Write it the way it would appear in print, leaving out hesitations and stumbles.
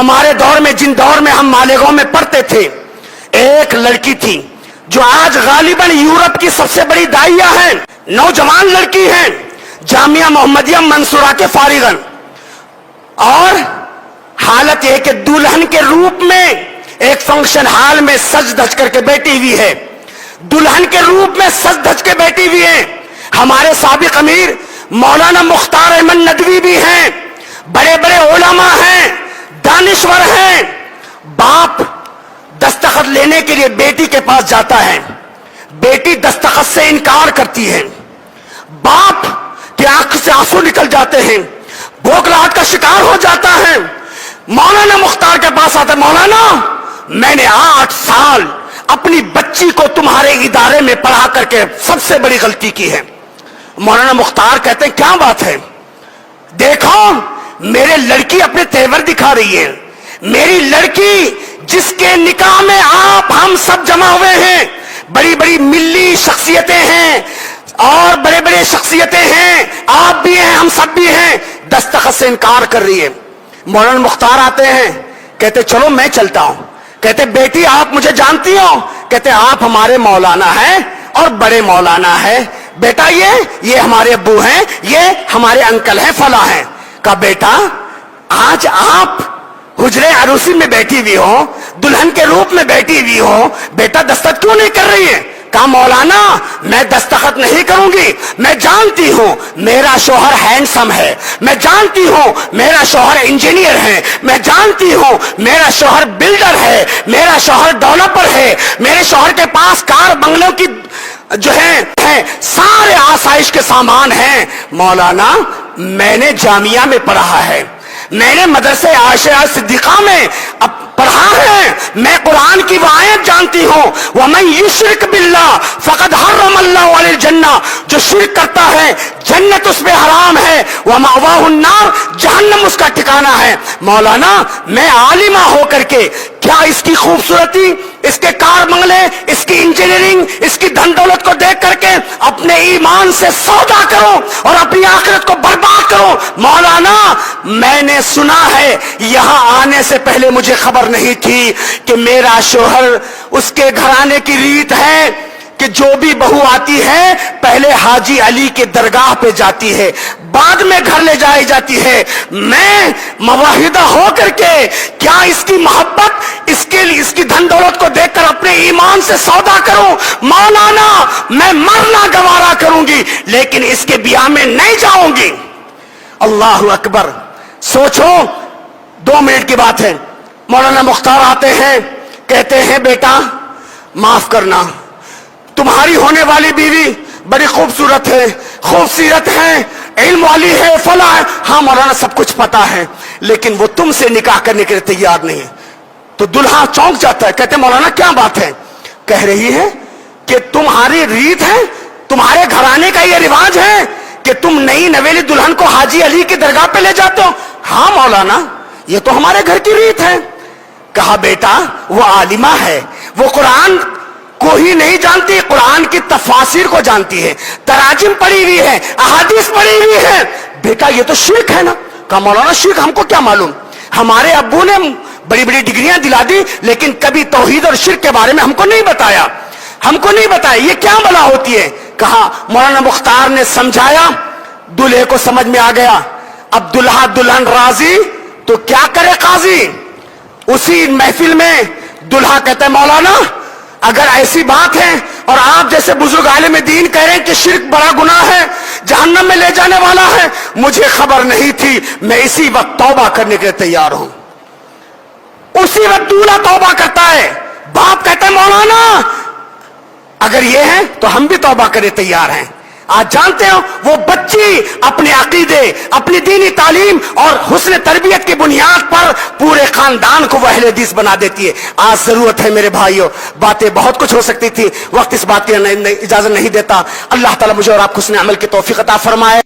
ہمارے دور میں، جن دور میں ہم مالیگاؤں میں پڑھتے تھے، ایک لڑکی تھی جو آج غالباً یورپ کی سب سے بڑی داعیہ ہیں، نوجوان لڑکی ہیں، جامعہ محمدیہ منصورہ کے فارغن، اور حالت یہ کہ دلہن کے روپ میں ایک فنکشن ہال میں سج دھج کر کے بیٹھی ہوئی ہے، دلہن کے روپ میں سج دھج کے بیٹھی ہوئی ہے۔ ہمارے سابق امیر مولانا مختار احمد ندوی بھی ہیں، بڑے بڑے علماء ہیں، دانشور ہیں۔ باپ دستخط لینے کے لیے بیٹی کے پاس جاتا ہے، بیٹی دستخط سے انکار کرتی ہے، باپ کی آنکھ سے آنسو نکل جاتے ہیں، بھوکلاہٹ کا شکار ہو جاتا ہے۔ مولانا مختار کے پاس آتا ہے، مولانا میں نے 8 سال اپنی بچی کو تمہارے ادارے میں پڑھا کر کے سب سے بڑی غلطی کی ہے۔ مولانا مختار کہتے ہیں کیا بات ہے؟ دیکھو میرے لڑکی اپنے تیور دکھا رہی ہے، میری لڑکی جس کے نکاح میں آپ ہم سب جمع ہوئے ہیں، بڑی بڑی ملی شخصیتیں ہیں اور بڑے بڑے شخصیتیں ہیں، آپ بھی ہیں ہم سب بھی ہیں، دستخط سے انکار کر رہی ہے۔ مولانا مختار آتے ہیں، کہتے چلو میں چلتا ہوں۔ کہتے بیٹی آپ مجھے جانتی ہو؟ کہتے آپ ہمارے مولانا ہیں اور بڑے مولانا ہیں۔ بیٹا یہ ہمارے ابو ہیں، یہ ہمارے انکل ہیں، فلاں ہیں۔ کہا بیٹا آج آپ حجرے عروسی میں بیٹھی ہوئی ہو، دلہن کے روپ میں بیٹھی ہوئی ہو، بیٹا دستخط کیوں نہیں کر رہی ہے؟ کہا مولانا میں دستخط نہیں کروں گی، میں جانتی ہوں میرا شوہر ہینڈسم ہے، میں جانتی ہوں میرا شوہر انجینئر ہے، میں جانتی ہوں میرا شوہر بلڈر ہے، میرا شوہر ڈیولپر ہے، میرے شوہر کے پاس کار بنگلوں کی جو ہے سارے آسائش کے سامان ہیں۔ مولانا میں نے جامعہ میں پڑھا ہے، میں نے مدرسے عائشہ صدیقہ میں پڑھا ہے، میں قرآن کی وہ آیت جانتی ہوں، وَمَن يُشْرِكْ بِاللَّهِ فَقَدْ حَرَّمَ اللَّهُ عَلَيْهِ الْجَنَّةَ، جو شرک کرتا ہے جنت اس پہ حرام ہے، وَمَأْوَاهُ النَّارُ، جہنم اس کا ٹھکانہ ہے۔ مولانا میں عالمہ ہو کر کے کیا اس کی خوبصورتی، اس کے کار بنگلے، اس کی انجینئرنگ، اس کی دھن دولت کو دیکھ کر کے اپنے ایمان سے سودا کروں اور اپنی آخرت کو برباد کروں؟ مولانا میں نے سنا ہے، یہاں آنے سے پہلے مجھے خبر نہیں تھی کہ میرا شوہر، اس کے گھرانے کی ریت ہے کہ جو بھی بہو آتی ہے پہلے حاجی علی کے درگاہ پہ جاتی ہے، بعد میں گھر لے جائی جاتی ہے۔ میں مواحدہ ہو کر کے کیا اس کی محبت، اس کی دھن دولت کو دیکھ کر اپنے ایمان سے سودا کروں؟ مولانا میں مرنا گوارا کروں گی لیکن اس کے بیاہ میں نہیں جاؤں گی۔ اللہ اکبر! سوچو 2 منٹ کی بات ہے، مولانا مختار آتے ہیں، کہتے ہیں بیٹا معاف کرنا، تمہاری ہونے والی بیوی بڑی خوبصورت ہے، خوبصورت ہے، علم والی ہے، فلاں ہے۔ ہاں مولانا سب کچھ پتا ہے لیکن وہ تم سے نکاح کرنے کے لیے تیار نہیں ہے۔ تو دلہا چونک جاتا ہے، کہتے مولانا کیا بات ہے؟ کہہ رہی ہے کہ تمہاری ریت ہے، تمہارے گھرانے کا یہ رواج ہے کہ تم نئی نویلی دلہن کو حاجی علی کی درگاہ پہ لے جاتے ہو۔ ہاں مولانا یہ تو ہمارے گھر کی ریت ہے۔ کہا بیٹا وہ عالمہ ہے، وہ قرآن کو ہی نہیں جانتی، قرآن کی تفاسیر کو جانتی ہے، تراجم پڑھی ہوئی ہے، احادیث پڑھی ہوئی ہے۔ بیٹا یہ تو شرک ہے نا۔ کہا مولانا شرک ہم کو کیا معلوم، ہمارے ابو نے بڑی بڑی ڈگریاں دلا دی لیکن کبھی توحید اور شرک کے بارے میں ہم کو نہیں بتایا، ہم کو نہیں بتایا یہ کیا بلا ہوتی ہے۔ کہا مولانا مختار نے سمجھایا، دلہے کو سمجھ میں آ گیا۔ اب دلہا دلہن راضی تو کیا کرے قاضی؟ اسی محفل میں دلہا کہتا ہے مولانا اگر ایسی بات ہے اور آپ جیسے بزرگ عالم دین کہہ رہے ہیں کہ شرک بڑا گناہ ہے، جہنم میں لے جانے والا ہے، مجھے خبر نہیں تھی، میں اسی وقت توبہ کرنے کے لیے تیار ہوں۔ اسی وقت دولہا توبہ کرتا ہے۔ باپ کہتا ہے مولانا اگر یہ ہے تو ہم بھی توبہ کرنے تیار ہیں۔ آج جانتے ہو وہ بچی اپنے عقیدے، اپنی دینی تعلیم اور حسن تربیت کی بنیاد پر پورے خاندان کو وہ اہل حدیث بنا دیتی ہے۔ آج ضرورت ہے میرے بھائیوں، باتیں بہت کچھ ہو سکتی تھی، وقت اس بات کی اجازت نہیں دیتا۔ اللہ تعالیٰ مجھے اور آپ کو حسن عمل کی توفیق عطا فرمائے۔